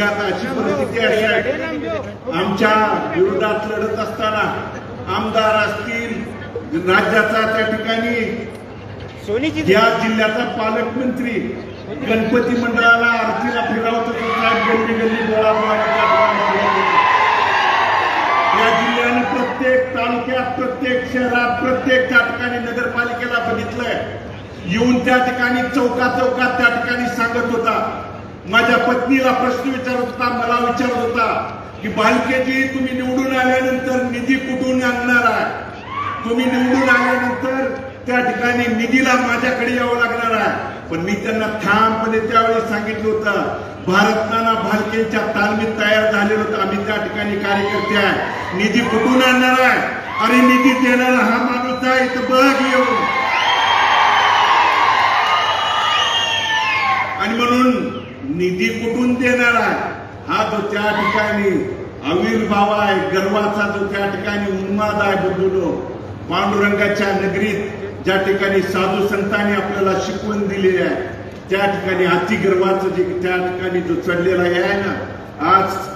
अशी परिस्थिती आहे. आमच्या विरोधात लढत असताना आमदार असतील, राज्याचा त्या ठिकाणी या जिल्ह्याचा पालकमंत्री गणपती मंडळाला आरतीला फिरवत होता. गल्ली गल्ली गोळा या जिल्ह्याने प्रत्येक तालुक्यात, प्रत्येक शहरात, प्रत्येक त्या ठिकाणी नगरपालिकेला बघितलंय. येऊन त्या ठिकाणी चौकात त्या ठिकाणी सांगत होता. माझ्या पत्नीला प्रश्न विचारत होता, मला विचारत होता की भालकेजी, तुम्ही निवडून आल्यानंतर निधी कुठून आणणार आहे? तुम्ही निवडून आल्यानंतर त्या ठिकाणी निधीला माझ्याकडे यावं लागणार आहे. पण मी त्यांना ठामपणे त्यावेळी सांगितलं होतं, भारत नाना भालकेच्या तालमीत तयार झालेलं होतं. आम्ही त्या ठिकाणी कार्यकर्ते आहे. निधी कुठून आणणार आहे? अरे निधी देणारा हा माणूस आहे, तर बघ येऊन. आणि म्हणून निधी कुठून देणार आहे हा जो त्या ठिकाणी आविर्भाव आहे, गर्वाचा जो त्या ठिकाणी उन्माद आहे. बंधूंनो, पांडुरंगाच्या नगरीत ज्या ठिकाणी साधू संतांनी आपल्याला शिकवण दिलेली आहे, त्या ठिकाणी अतिगर्वाचं जे त्या ठिकाणी जो चढलेला आहे ना, आज